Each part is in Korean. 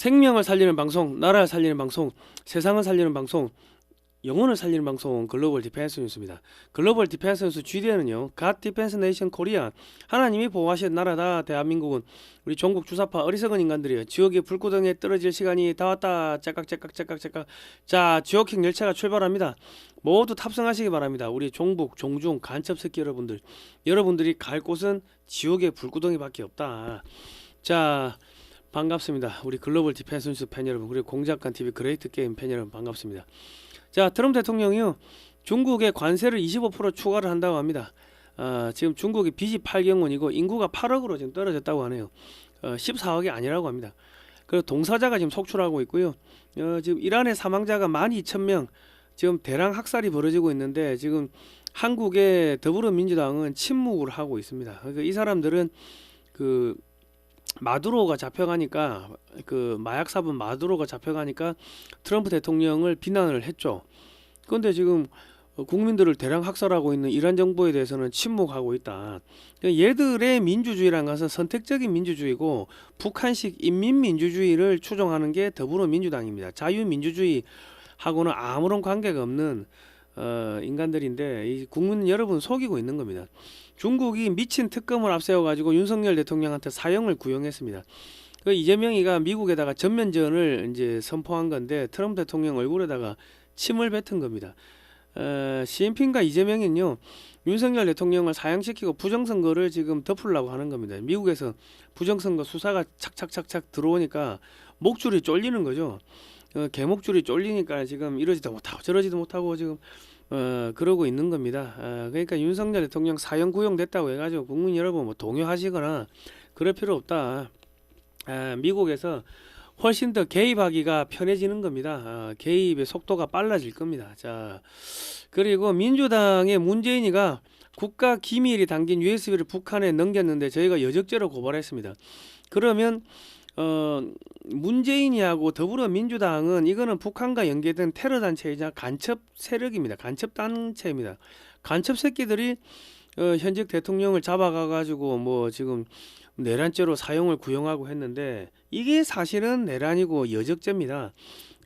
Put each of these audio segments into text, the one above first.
생명을 살리는 방송, 나라를 살리는 방송, 세상을 살리는 방송, 영혼을 살리는 방송 글로벌 디펜스 뉴스입니다. 글로벌 디펜스 뉴스 GDN은요, God Defense Nation Korea, 하나님이 보호하신 나라다. 대한민국은 우리 종국 주사파 어리석은 인간들이요, 지옥의 불구덩이에 떨어질 시간이 다 왔다. 짝깍짝깍짝깍짝깍. 자, 지옥행 열차가 출발합니다. 모두 탑승하시기 바랍니다. 우리 종북 종중 간첩 새끼 여러분들, 여러분들이 갈 곳은 지옥의 불구덩이밖에 없다. 자, 반갑습니다. 우리 글로벌 디펜스 뉴스 팬 여러분, 그리고 공작관 TV 그레이트 게임 팬 여러분, 반갑습니다. 자, 트럼프 대통령이요, 중국에 관세를 25% 추가를 한다고 합니다. 지금 중국이 빚이 8경 원이고 인구가 8억으로 지금 떨어졌다고 하네요. 14억이 아니라고 합니다. 그리고 동사자가 지금 속출하고 있고요. 지금 이란의 사망자가 12,000명, 지금 대량 학살이 벌어지고 있는데, 지금 한국의 더불어민주당은 침묵을 하고 있습니다. 그러니까 이 사람들은 그 마두로가 잡혀가니까, 그 마약사범 마두로가 잡혀가니까 트럼프 대통령을 비난을 했죠. 그런데 지금 국민들을 대량 학살하고 있는 이란 정부에 대해서는 침묵하고 있다. 얘들의 민주주의란 것은 선택적인 민주주의고, 북한식 인민민주주의를 추종하는 게 더불어민주당입니다. 자유민주주의하고는 아무런 관계가 없는 인간들인데, 이 국민 여러분 속이고 있는 겁니다. 중국이 미친 특검을 앞세워가지고 윤석열 대통령한테 사형을 구형했습니다. 그 이재명이가 미국에다가 전면전을 이제 선포한 건데, 트럼프 대통령 얼굴에다가 침을 뱉은 겁니다. 시진핑과 이재명은요, 윤석열 대통령을 사형시키고 부정선거를 지금 덮으려고 하는 겁니다. 미국에서 부정선거 수사가 착착착착 들어오니까 목줄이 쫄리는 거죠. 개목줄이 쫄리니까 지금 이러지도 못하고 저러지도 못하고 지금 그러고 있는 겁니다. 그러니까 윤석열 대통령 사형 구형됐다고 해가지고 국민 여러분 뭐 동요하시거나 그럴 필요 없다. 미국에서 훨씬 더 개입하기가 편해지는 겁니다. 개입의 속도가 빨라질 겁니다. 자, 그리고 민주당의 문재인이가 국가 기밀이 담긴 USB를 북한에 넘겼는데 저희가 여적죄로 고발했습니다. 그러면 문재인이하고 더불어민주당은 이거는 북한과 연계된 테러 단체이자 간첩 세력입니다. 간첩 단체입니다. 간첩 새끼들이 현직 대통령을 잡아가 가지고 뭐 지금 내란죄로 사형을 구형하고 했는데, 이게 사실은 내란이고 여적죄입니다.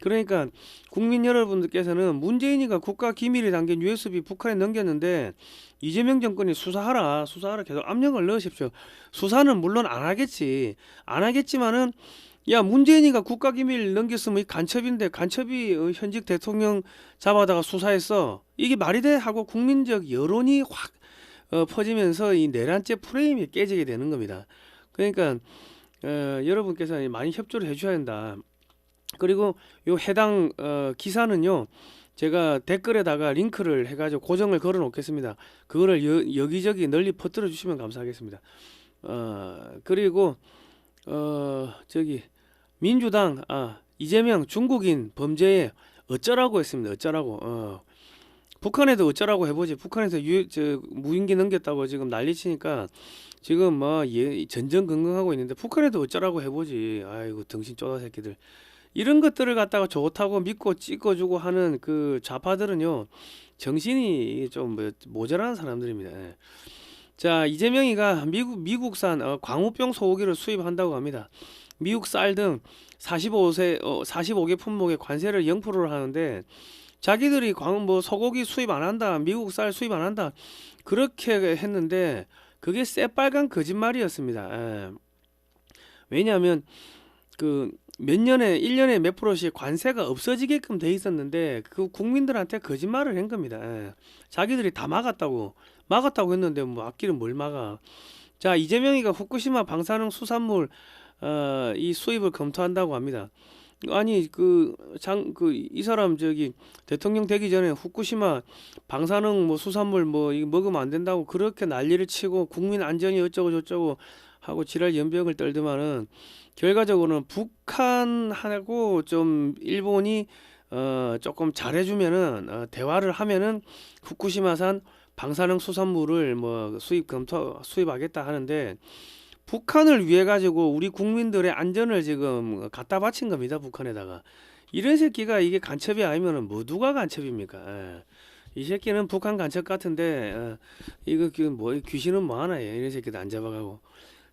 그러니까 국민 여러분들께서는 문재인이가 국가 기밀이 담긴 USB 북한에 넘겼는데 이재명 정권이 수사하라 계속 압력을 넣으십시오. 수사는 물론 안 하겠지만은, 야, 문재인이가 국가 기밀 넘겼으면 이 간첩인데 간첩이 현직 대통령 잡아다가 수사했어, 이게 말이 돼? 하고 국민적 여론이 확 퍼지면서 이 내란죄 프레임이 깨지게 되는 겁니다. 그러니까 여러분께서 많이 협조를 해주셔야 된다. 그리고 요 해당 기사는요, 제가 댓글에다가 링크를 해가지고 고정을 걸어 놓겠습니다. 그거를 여기저기 널리 퍼뜨려 주시면 감사하겠습니다. 그리고 저기 민주당, 이재명 중국인 범죄에 어쩌라고 했습니다. 어쩌라고. 북한에도 어쩌라고 해보지. 북한에서 무인기 넘겼다고 지금 난리치니까 지금 뭐 전전긍긍하고 있는데, 북한에도 어쩌라고 해보지. 아이고 덩신 쪼다 새끼들. 이런 것들을 갖다가 좋다고 믿고 찍어주고 하는 그 좌파들은요, 정신이 좀 모자라는 사람들입니다. 예. 자, 이재명이가 미국산 광우병 소고기를 수입한다고 합니다. 미국 쌀 등 45개 품목에 관세를 0%를 하는데, 자기들이 소고기 수입 안 한다, 미국 쌀 수입 안 한다, 그렇게 했는데 그게 새빨간 거짓말이었습니다. 예. 왜냐하면 그 몇 년에 1년에 몇 프로씩 관세가 없어지게끔 돼 있었는데, 그 국민들한테 거짓말을 한 겁니다. 예. 자기들이 다 막았다고 했는데 뭐 앞길은 뭘 막아. 자, 이재명이가 후쿠시마 방사능 수산물 이 수입을 검토한다고 합니다. 아니 이 사람 저기 대통령 되기 전에 후쿠시마 방사능 뭐 수산물 뭐 이거 먹으면 안 된다고 그렇게 난리를 치고 국민 안전이 어쩌고 저쩌고 하고 지랄 연병을 떨더만은, 결과적으로는 북한하고 좀 일본이 조금 잘해주면은 대화를 하면은 후쿠시마산 방사능 수산물을 뭐 수입하겠다 하는데, 북한을 위해 가지고 우리 국민들의 안전을 지금 갖다 바친 겁니다. 북한에다가. 이런 새끼가 이게 간첩이 아니면은 뭐 누가 간첩입니까? 이 새끼는 북한 간첩 같은데, 이거 뭐 귀신은 뭐 하나, 이런 새끼도 안 잡아가고.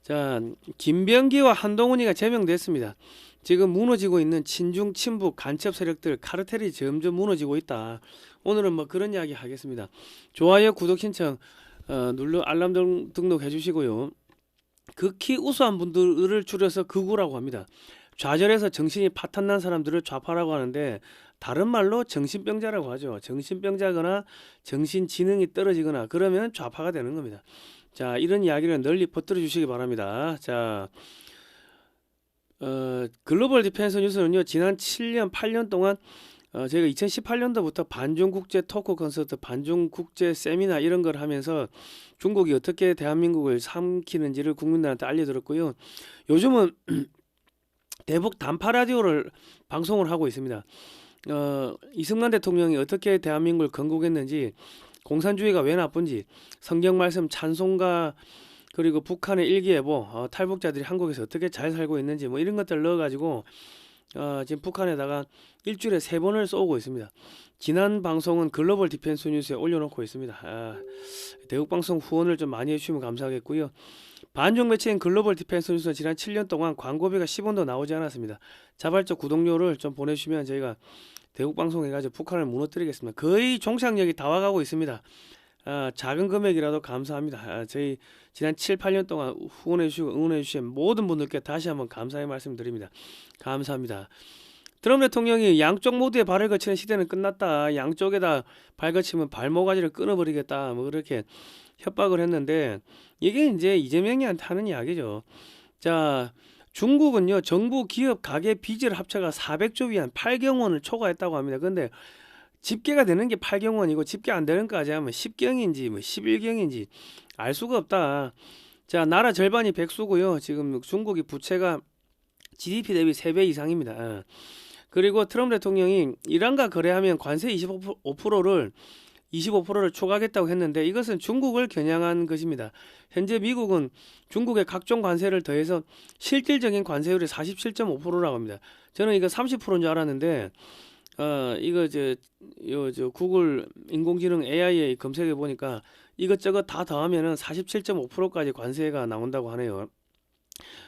자, 김병기와 한동훈이가 제명됐습니다. 지금 무너지고 있는 친중 친북 간첩 세력들 카르텔이 점점 무너지고 있다. 오늘은 뭐 그런 이야기 하겠습니다. 좋아요, 구독 신청 눌러 알람 등록해 주시고요. 극히 우수한 분들을 줄여서 극우라고 합니다. 좌절해서 정신이 파탄난 사람들을 좌파라고 하는데 다른 말로 정신병자라고 하죠. 정신병자거나 정신지능이 떨어지거나 그러면 좌파가 되는 겁니다. 자, 이런 이야기를 널리 퍼뜨려 주시기 바랍니다. 자, 글로벌 디펜스 뉴스는요, 지난 7년, 8년 동안 저희가 2018년도부터 반중국제 토크 콘서트, 반중국제 세미나 이런 걸 하면서 중국이 어떻게 대한민국을 삼키는지를 국민들한테 알려드렸고요. 요즘은 대북 단파 라디오를 방송을 하고 있습니다. 이승만 대통령이 어떻게 대한민국을 건국했는지, 공산주의가 왜 나쁜지, 성경 말씀 찬송가, 그리고 북한의 일기예보, 탈북자들이 한국에서 어떻게 잘 살고 있는지 뭐 이런 것들 넣어가지고 지금 북한에다가 일주일에 3번을 쏘고 있습니다. 지난 방송은 글로벌 디펜스 뉴스에 올려놓고 있습니다. 대국방송 후원을 좀 많이 해주시면 감사하겠고요. 반중 매체인 글로벌 디펜스 뉴스는 지난 7년 동안 광고비가 10원도 나오지 않았습니다. 자발적 구독료를 좀 보내주시면 저희가 대국방송 해가지고 북한을 무너뜨리겠습니다. 거의 종착역이 다 와가고 있습니다. 작은 금액이라도 감사합니다. 저희 지난 7, 8년 동안 후원해주시고 응원해주신 모든 분들께 다시 한번 감사의 말씀드립니다. 감사합니다. 트럼프 대통령이 양쪽 모두에 발을 거치는 시대는 끝났다. 양쪽에다 발 거치면 발모가지를 끊어버리겠다. 뭐 그렇게 협박을 했는데 이게 이제 이재명이한테 하는 이야기죠. 자, 중국은요, 정부, 기업, 가계, 빚을 합쳐가 400조 위안 8경 원을 초과했다고 합니다. 근데 집계가 되는 게 8경 원이고 집계 안 되는 까지 하면 10경인지 뭐 11경인지 알 수가 없다. 자, 나라 절반이 백수고요. 지금 중국이 부채가 GDP 대비 3배 이상입니다. 그리고 트럼프 대통령이 이란과 거래하면 관세 25%를 초과하겠다고 했는데 이것은 중국을 겨냥한 것입니다. 현재 미국은 중국의 각종 관세를 더해서 실질적인 관세율이 47.5%라고 합니다. 저는 이거 30%인 줄 알았는데 이거 저 구글 인공지능 AI에 검색해 보니까 이것저것 다 더하면은 47.5%까지 관세가 나온다고 하네요.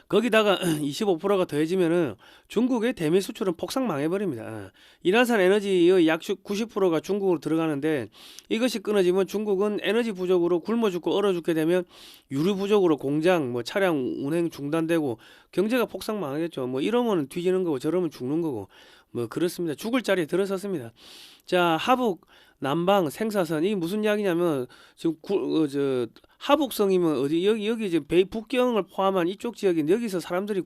거기다가 25%가 더해지면은 중국의 대미 수출은 폭삭 망해버립니다. 이란산 에너지의 약 90%가 중국으로 들어가는데 이것이 끊어지면 중국은 에너지 부족으로 굶어 죽고 얼어 죽게 되면 유류 부족으로 공장, 뭐 차량 운행 중단되고 경제가 폭삭 망하겠죠. 뭐 이러면 뒤지는 거고 저러면 죽는 거고 뭐 그렇습니다. 죽을 자리에 들어섰습니다. 자, 하북 남방 생사선 이 무슨 이야기냐면 지금 하북성이면 어디 여기 이제 북경을 포함한 이쪽 지역인 여기서 사람들이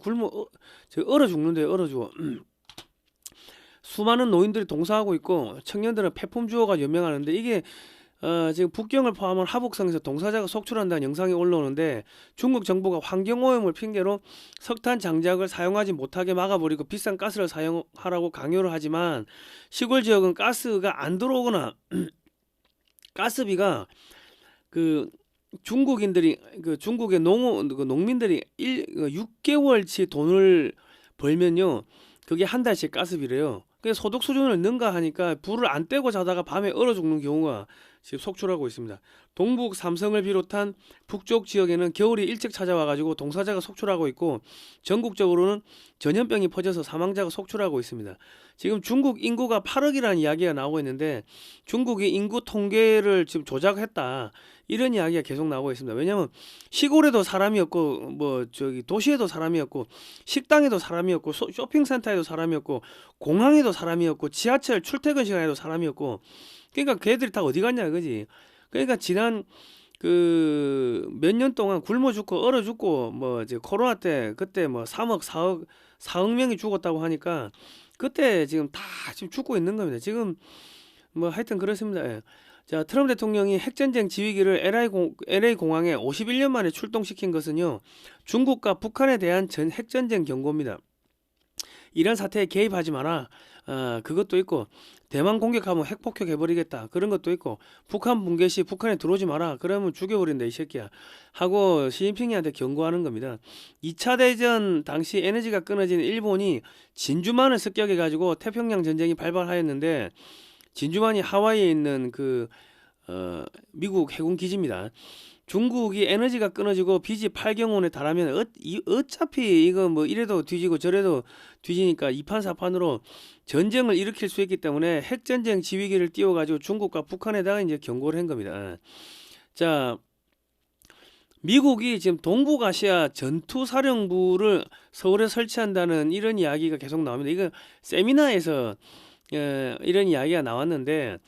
얼어 죽는데 얼어 죽어. 수많은 노인들이 동사하고 있고 청년들은 폐품 주어가 연명하는데 이게 지금 북경을 포함한 하북성에서 동사자가 속출한다는 영상이 올라오는데 중국 정부가 환경오염을 핑계로 석탄 장작을 사용하지 못하게 막아버리고 비싼 가스를 사용하라고 강요를 하지만 시골 지역은 가스가 안 들어오거나 가스비가 그 중국인들이 중국의 농민들이 6개월치 돈을 벌면요 그게 한 달씩 가스비래요. 그래서 소득 수준을 능가하니까 불을 안 떼고 자다가 밤에 얼어 죽는 경우가 지금 속출하고 있습니다. 동북 삼성을 비롯한 북쪽 지역에는 겨울이 일찍 찾아와가지고 동사자가 속출하고 있고 전국적으로는 전염병이 퍼져서 사망자가 속출하고 있습니다. 지금 중국 인구가 8억이라는 이야기가 나오고 있는데 중국이 인구 통계를 지금 조작했다. 이런 이야기가 계속 나오고 있습니다. 왜냐하면 시골에도 사람이 없고 뭐 저기 도시에도 사람이 없고 식당에도 사람이 없고 쇼핑센터에도 사람이 없고 공항에도 사람이 없고 지하철 출퇴근 시간에도 사람이 없고 그러니까 걔들이 다 어디 갔냐 그지. 그러니까 지난 몇 년 동안 굶어 죽고 얼어 죽고 뭐 이제 코로나 때 그때 뭐 3억 4억 명이 죽었다고 하니까 그때 지금 다 지금 죽고 있는 겁니다. 지금 뭐 하여튼 그렇습니다. 예. 자, 트럼프 대통령이 핵전쟁 지휘기를 LA 공항에 51년 만에 출동시킨 것은요 중국과 북한에 대한 핵전쟁 경고입니다. 이런 사태에 개입하지 마라. 그것도 있고 대만 공격하면 핵폭격 해버리겠다. 그런 것도 있고 북한 붕괴 시 북한에 들어오지 마라. 그러면 죽여버린다 이 새끼야. 하고 시진핑이한테 경고하는 겁니다. 2차 대전 당시 에너지가 끊어진 일본이 진주만을 습격해가지고 태평양 전쟁이 발발하였는데 진주만이 하와이에 있는 미국 해군 기지입니다. 중국이 에너지가 끊어지고 빚이 8경원에 달하면 어차피 이거 뭐 이래도 뒤지고 저래도 뒤지니까 이판사판으로 전쟁을 일으킬 수 있기 때문에 핵전쟁 지휘기를 띄워가지고 중국과 북한에다가 이제 경고를 한 겁니다. 자, 미국이 지금 동북아시아 전투사령부를 서울에 설치한다는 이런 이야기가 계속 나옵니다. 이거 세미나에서 이런 이야기가 나왔는데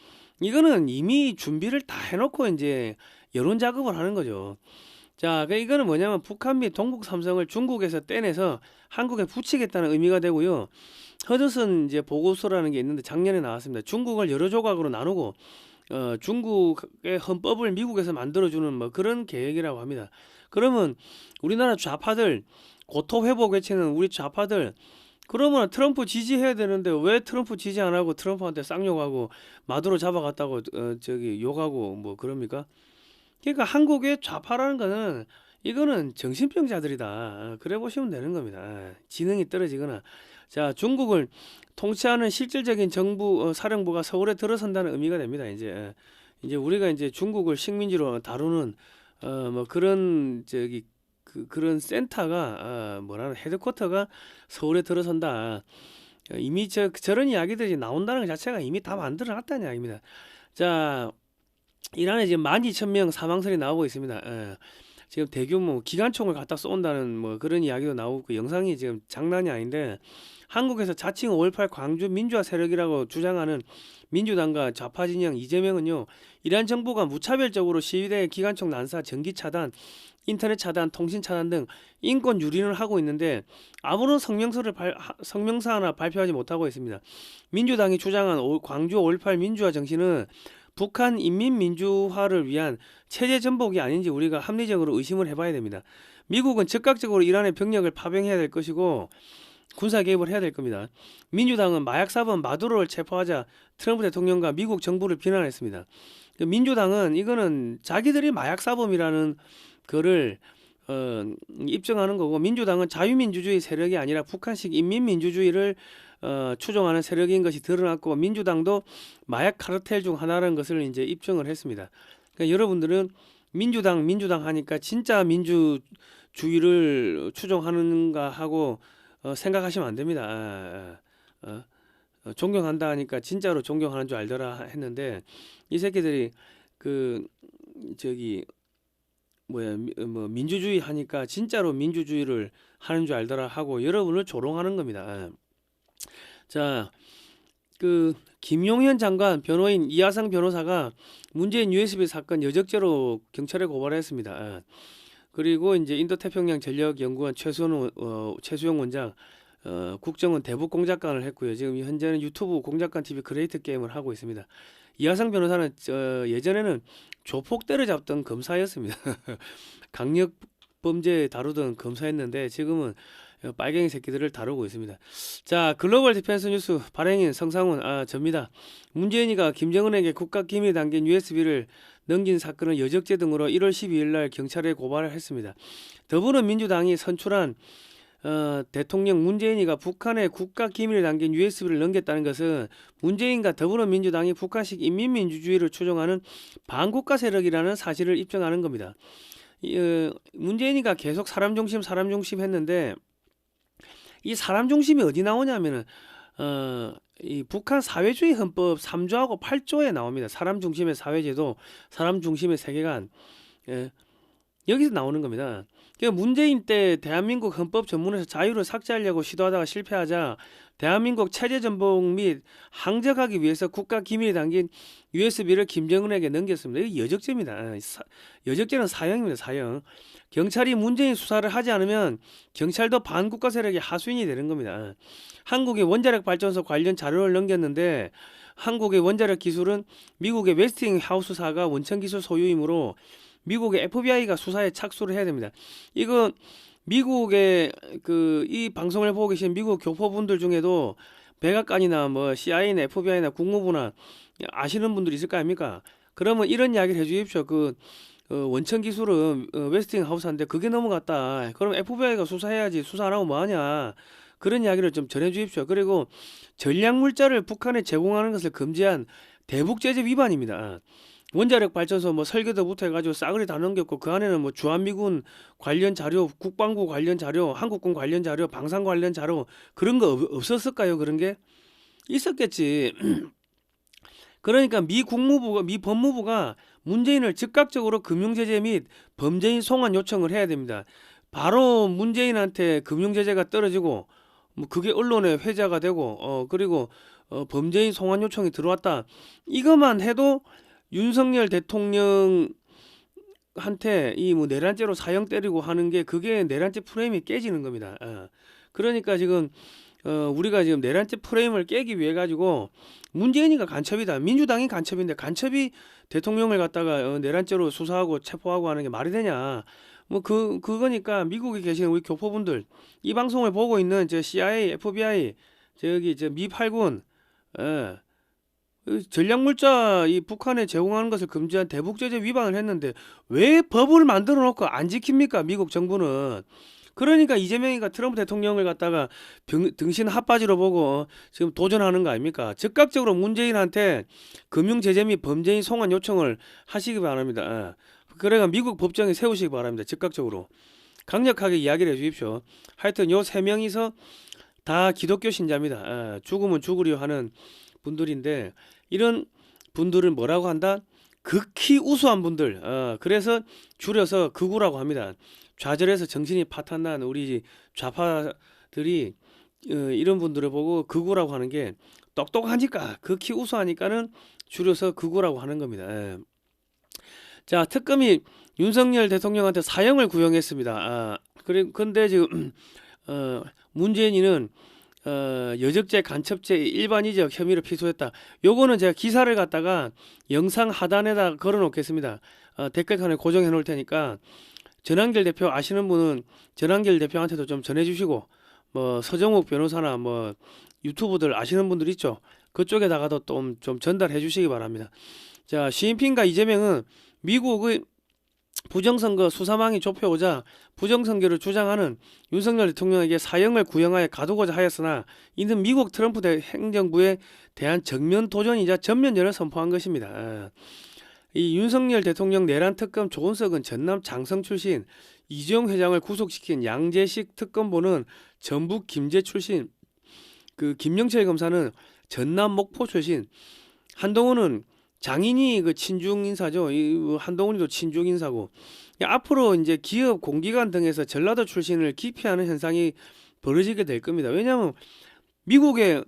이거는 이미 준비를 다 해놓고 이제 여론 작업을 하는 거죠. 자, 이거는 뭐냐면 북한 및 동북 삼성을 중국에서 떼내서 한국에 붙이겠다는 의미가 되고요. 허드슨 이제 보고서라는 게 있는데 작년에 나왔습니다. 중국을 여러 조각으로 나누고 중국의 헌법을 미국에서 만들어주는 뭐 그런 계획이라고 합니다. 그러면 우리나라 좌파들 고토 회복 외치는 우리 좌파들 그러면 트럼프 지지해야 되는데 왜 트럼프 지지 안 하고 트럼프한테 쌍욕하고 마두로 잡아갔다고 저기 욕하고 뭐 그럽니까? 그러니까 한국의 좌파라는 거는 이거는 정신병자들이다. 그래 보시면 되는 겁니다. 지능이 떨어지거나. 자, 중국을 통치하는 실질적인 정부 사령부가 서울에 들어선다는 의미가 됩니다. 이제 우리가 이제 중국을 식민지로 다루는 뭐 그런 저기 그런 센터가 뭐라는 헤드쿼터가 서울에 들어선다. 이미 저런 이야기들이 나온다는 것 자체가 이미 다 만들어 놨다는 이야기입니다. 자, 이란에 지금 12,000명 사망설이 나오고 있습니다. 지금 대규모 기관총을 갖다 쏜다는 뭐 그런 이야기도 나오고 그 영상이 지금 장난이 아닌데 한국에서 자칭 5.18 광주 민주화 세력이라고 주장하는 민주당과 좌파 진영 이재명은요, 이란 정부가 무차별적으로 시위대 기관총 난사, 전기 차단, 인터넷 차단, 통신 차단 등 인권 유린을 하고 있는데 아무런 성명서 하나 발표하지 못하고 있습니다. 민주당이 주장한 광주 5.18 민주화 정신은 북한 인민민주화를 위한 체제 전복이 아닌지 우리가 합리적으로 의심을 해봐야 됩니다. 미국은 즉각적으로 이란의 병력을 파병해야 될 것이고 군사 개입을 해야 될 겁니다. 민주당은 마약사범 마두로를 체포하자 트럼프 대통령과 미국 정부를 비난했습니다. 민주당은 이거는 자기들이 마약사범이라는 거를 입증하는 거고, 민주당은 자유민주주의 세력이 아니라 북한식 인민민주주의를 추종하는 세력인 것이 드러났고, 민주당도 마약 카르텔 중 하나라는 것을 이제 입증을 했습니다. 그러니까 여러분들은 민주당 하니까 진짜 민주주의를 추종하는가 하고 생각하시면 안 됩니다. 존경한다 하니까 진짜로 존경하는 줄 알더라 했는데 이 새끼들이 그 저기 뭐야 뭐 민주주의 하니까 진짜로 민주주의를 하는 줄 알더라 하고 여러분을 조롱하는 겁니다. 자, 그 김용현 장관, 변호인 이하상 변호사가 문재인 USB 사건 여적죄로 경찰에 고발했습니다. 그리고 이제 인도태평양 전력연구원 최수용 원장, 국정원 대북 공작관을 했고요. 지금 현재는 유튜브 공작관 TV 그레이트 게임을 하고 있습니다. 이하상 변호사는 예전에는 조폭 때려잡던 검사였습니다. 강력 범죄 다루던 검사였는데 지금은 빨갱이 새끼들을 다루고 있습니다. 자, 글로벌 디펜스 뉴스 발행인 성상훈 접니다. 문재인이가 김정은에게 국가기밀이 담긴 USB를 넘긴 사건을 여적죄 등으로 1월 12일 날 경찰에 고발을 했습니다. 더불어민주당이 선출한 대통령 문재인이가 북한의 국가기밀이 담긴 USB를 넘겼다는 것은 문재인과 더불어민주당이 북한식 인민민주주의를 추종하는 반국가 세력이라는 사실을 입증하는 겁니다. 문재인이가 계속 사람 중심 했는데 이 사람 중심이 어디 나오냐면은 이 북한 사회주의 헌법 3조하고 8조에 나옵니다. 사람 중심의 사회제도, 사람 중심의 세계관, 여기서 나오는 겁니다. 그러니까 문재인 때 대한민국 헌법 전문에서 자유를 삭제하려고 시도하다가 실패하자 대한민국 체제 전복 및 항적하기 위해서 국가 기밀이 담긴 USB를 김정은에게 넘겼습니다. 이게 여적죄입니다. 여적죄는 사형입니다. 사형. 경찰이 문재인 수사를 하지 않으면 경찰도 반국가 세력의 하수인이 되는 겁니다. 한국의 원자력 발전소 관련 자료를 넘겼는데 한국의 원자력 기술은 미국의 웨스팅하우스사가 원천 기술 소유이므로 미국의 FBI가 수사에 착수를 해야 됩니다. 이거 미국의 이 방송을 보고 계신 미국 교포분들 중에도 백악관이나 뭐 CIA나 FBI나 국무부나 아시는 분들이 있을 거 아닙니까? 그러면 이런 이야기를 해주십시오. 원천 기술은 웨스팅하우스인데 그게 넘어갔다. 그럼 FBI가 수사해야지. 수사 안 하고 뭐하냐. 그런 이야기를 좀 전해주십시오. 그리고 전략물자를 북한에 제공하는 것을 금지한 대북제재 위반입니다. 원자력 발전소 뭐 설계도부터 해가지고 싸그리 다 넘겼고 그 안에는 뭐 주한미군 관련 자료, 국방부 관련 자료, 한국군 관련 자료, 방산 관련 자료 그런 거 없었을까요? 그런 게 있었겠지. 그러니까 미 법무부가 문재인을 즉각적으로 금융제재 및 범죄인 송환 요청을 해야 됩니다. 바로 문재인한테 금융제재가 떨어지고 뭐 그게 언론에 회자가 되고 그리고 범죄인 송환 요청이 들어왔다. 이것만 해도 윤석열 대통령한테 이 뭐 내란죄로 사형 때리고 하는 게 그게 내란죄 프레임이 깨지는 겁니다. 그러니까 지금 우리가 지금 내란죄 프레임을 깨기 위해 가지고 문재인이가 간첩이다. 민주당이 간첩인데 간첩이 대통령을 갖다가 내란죄로 수사하고 체포하고 하는 게 말이 되냐. 뭐 그거니까 미국에 계시는 우리 교포분들 이 방송을 보고 있는 저 CIA, FBI 저기 저 미 8군 전략물자 이 북한에 제공하는 것을 금지한 대북제재 위반을 했는데 왜 법을 만들어 놓고 안 지킵니까? 미국 정부는. 그러니까 이재명이가 트럼프 대통령을 갖다가 등신 핫바지로 보고 지금 도전하는 거 아닙니까? 즉각적으로 문재인한테 금융제재 및 범죄인 송환 요청을 하시기 바랍니다. 그래가 미국 법정에 세우시기 바랍니다. 즉각적으로. 강력하게 이야기를 해 주십시오. 하여튼 요 세 명이서 다 기독교 신자입니다. 죽으면 죽으려 하는 분들인데 이런 분들을 뭐라고 한다? 극히 우수한 분들. 그래서 줄여서 극우라고 합니다. 좌절해서 정신이 파탄난 우리 좌파들이 이런 분들을 보고 극우라고 하는 게 똑똑하니까 극히 우수하니까는 줄여서 극우라고 하는 겁니다. 자, 특검이 윤석열 대통령한테 사형을 구형했습니다. 근데 지금 문재인이는 여적죄, 간첩죄, 일반이적 혐의로 피소했다. 요거는 제가 기사를 갖다가 영상 하단에다 걸어 놓겠습니다. 댓글칸에 고정해 놓을 테니까 전한길 대표 아시는 분은 전한길 대표한테도 좀 전해주시고 뭐 서정욱 변호사나 뭐 유튜브들 아시는 분들 있죠. 그쪽에다가도 좀 전달해 주시기 바랍니다. 자, 시진핑과 이재명은 미국의 부정선거 수사망이 좁혀오자 부정선거를 주장하는 윤석열 대통령에게 사형을 구형하여 가두고자 하였으나 이는 미국 트럼프 행정부에 대한 정면 도전이자 전면전을 선포한 것입니다. 이 윤석열 대통령 내란 특검 조은석은 전남 장성 출신, 이재용 회장을 구속시킨 양재식 특검보는 전북 김제 출신, 그 김영철 검사는 전남 목포 출신, 한동훈은 장인이 그 친중 인사죠. 이 한동훈이도 친중 인사고. 앞으로 이제 기업 공기관 등에서 전라도 출신을 기피하는 현상이 벌어지게 될 겁니다. 왜냐하면 미국에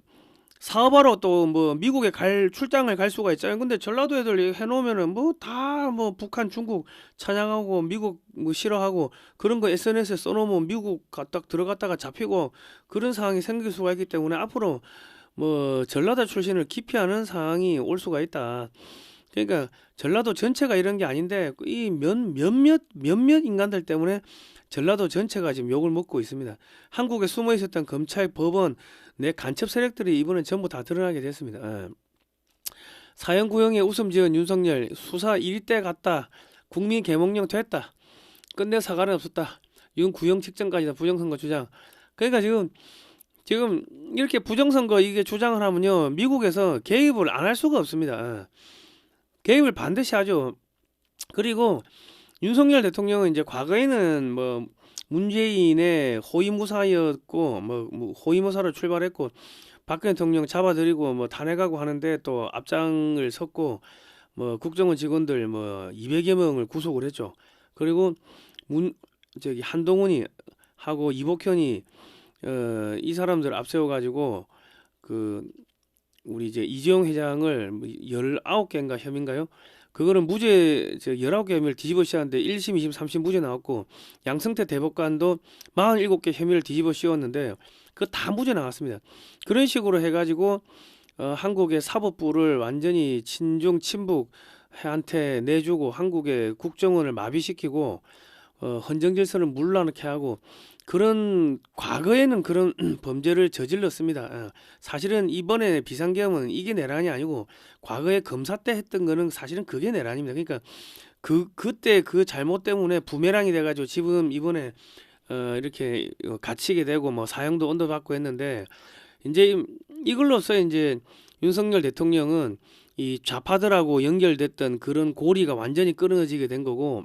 사업하러 또 뭐 미국에 출장을 갈 수가 있잖아요. 근데 전라도 애들 해놓으면은 뭐 다 뭐 북한, 중국 찬양하고 미국 뭐 싫어하고 그런 거 SNS에 써놓으면 미국 딱 들어갔다가 잡히고 그런 상황이 생길 수가 있기 때문에 앞으로 뭐 전라도 출신을 기피하는 상황이 올 수가 있다. 그러니까 전라도 전체가 이런 게 아닌데 이 몇몇 인간들 때문에 전라도 전체가 지금 욕을 먹고 있습니다. 한국에 숨어 있었던 검찰, 법원, 내 간첩 세력들이 이번엔 전부 다 드러나게 됐습니다. 사형 구형에 웃음 지은 윤석열 수사 1대 갔다. 국민 계몽령 됐다. 끝내 사과는 없었다. 이건 구형 직전까지다. 부정선거 주장. 그러니까 지금 이렇게 부정선거 이게 주장을 하면요 미국에서 개입을 안 할 수가 없습니다. 개입을 반드시 하죠. 그리고 윤석열 대통령은 이제 과거에는 뭐 문재인의 호위무사였고 뭐 호위무사로 출발했고 박근혜 대통령 잡아들이고 뭐 탄핵하고 하는데 또 앞장을 섰고 뭐 국정원 직원들 뭐 200여 명을 구속을 했죠. 그리고 한동훈이 하고 이복현이 이 사람들 앞세워 가지고 그 우리 이제 이재용 회장을 19개인가 혐의인가요? 그거는 무죄 19개 혐의를 뒤집어 씌웠는데 1심, 2심, 3심 무죄 나왔고 양승태 대법관도 47개 혐의를 뒤집어 씌웠는데 그거 다 무죄 나왔습니다. 그런 식으로 해가지고 한국의 사법부를 완전히 친중 친북한테 내주고 한국의 국정원을 마비시키고 헌정 질서를 물러나게 하고 그런 과거에는 그런 범죄를 저질렀습니다. 사실은 이번에 비상계엄은 이게 내란이 아니고 과거에 검사 때 했던 거는 사실은 그게 내란입니다. 그러니까 그때 그 잘못 때문에 부메랑이 돼가지고 지금 이번에 이렇게 갇히게 되고 뭐 사형도 언도받고 했는데 이제 이걸로써 이제 윤석열 대통령은 이 좌파들하고 연결됐던 그런 고리가 완전히 끊어지게 된 거고,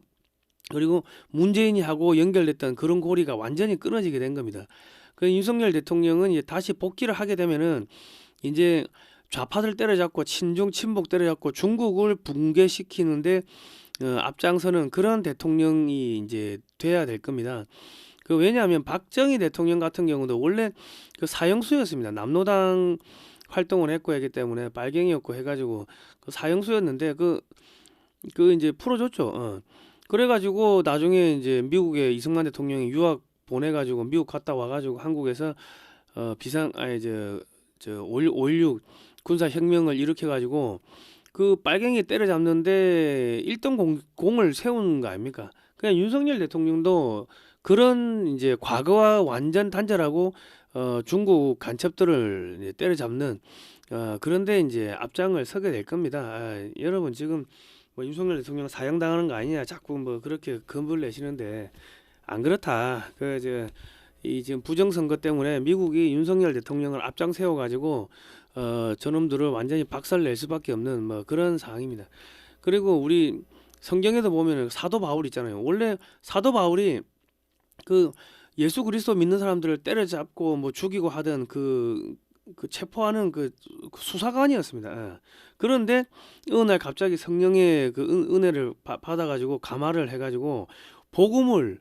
그리고 문재인이 하고 연결됐던 그런 고리가 완전히 끊어지게 된 겁니다. 그 윤석열 대통령은 이제 다시 복귀를 하게 되면은 이제 좌파들 때려잡고 친중 친북 때려잡고 중국을 붕괴시키는데 앞장서는 그런 대통령이 이제 돼야 될 겁니다. 그 왜냐하면 박정희 대통령 같은 경우도 원래 그 사형수였습니다. 남로당 활동을 했고 하기 때문에 빨갱이였고 해가지고 그 사형수였는데 그 이제 풀어줬죠. 그래가지고 나중에 이제 미국에 이승만 대통령이 유학 보내가지고 미국 갔다 와가지고 한국에서 비상 아니 저5.16 군사혁명을 일으켜가지고 그 빨갱이 때려잡는데 1등 공을 세운 거 아닙니까? 그냥 윤석열 대통령도 그런 이제 과거와 완전 단절하고 중국 간첩들을 이제 때려잡는 그런데 이제 앞장을 서게 될 겁니다. 여러분 지금 뭐 윤석열 대통령 사형당하는 거 아니냐 자꾸 뭐 그렇게 건물 내시는데 안 그렇다. 이 지금 부정선거 때문에 미국이 윤석열 대통령을 앞장 세워가지고 저놈들을 완전히 박살낼 수밖에 없는 뭐 그런 상황입니다. 그리고 우리 성경에도 보면은 사도 바울 있잖아요. 원래 사도 바울이 그 예수 그리스도 믿는 사람들을 때려잡고 뭐 죽이고 하던 그 체포하는 그 수사관이었습니다. 그런데 어느 날 갑자기 성령의 그 은혜를 받아가지고 감화를 해가지고 복음을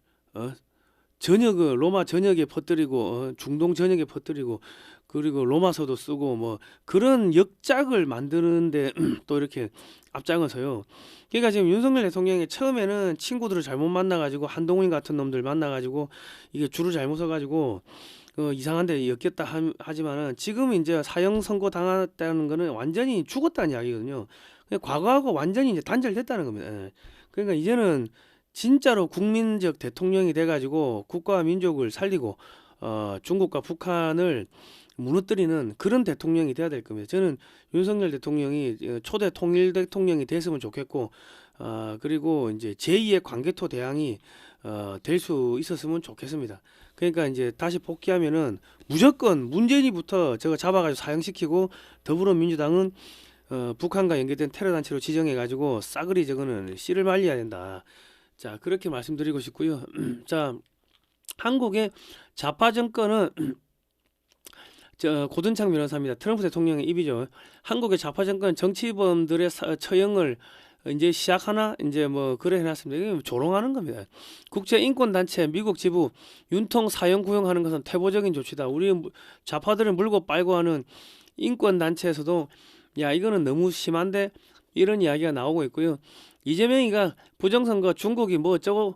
전역을 로마 전역에 퍼뜨리고 중동 전역에 퍼뜨리고 그리고 로마서도 쓰고 뭐 그런 역작을 만드는데 또 이렇게 앞장서요. 그러니까 지금 윤석열 대통령이 처음에는 친구들을 잘못 만나가지고 한동훈 같은 놈들 만나가지고 이게 줄을 잘못 서가지고 이상한데 엮였다 하지만은 지금 이제 사형 선고 당했다는 거는 완전히 죽었다는 이야기거든요. 과거하고 완전히 이제 단절됐다는 겁니다. 그러니까 이제는 진짜로 국민적 대통령이 돼가지고 국가와 민족을 살리고 중국과 북한을 무너뜨리는 그런 대통령이 돼야 될 겁니다. 저는 윤석열 대통령이 초대 통일 대통령이 됐으면 좋겠고 그리고 이제 제2의 광개토 대왕이 될 수 있었으면 좋겠습니다. 그러니까 이제 다시 복귀하면은 무조건 문재인이부터 저거 잡아가지고 사형시키고 더불어민주당은 북한과 연계된 테러 단체로 지정해가지고 싸그리 저거는 씨를 말려야 된다. 자 그렇게 말씀드리고 싶고요. 자 한국의 좌파 정권은 고든창 변호사입니다. 트럼프 대통령의 입이죠. 한국의 좌파 정권 정치범들의 처형을 이제 시작하나 이제 뭐 그래 해놨습니다. 이게 조롱하는 겁니다. 국제인권단체 미국 지부 윤통 사형 구형하는 것은 태보적인 조치다. 우리 좌파들을 물고 빨고 하는 인권단체에서도 야 이거는 너무 심한데 이런 이야기가 나오고 있고요. 이재명이가 부정선거 중국이 뭐 어쩌고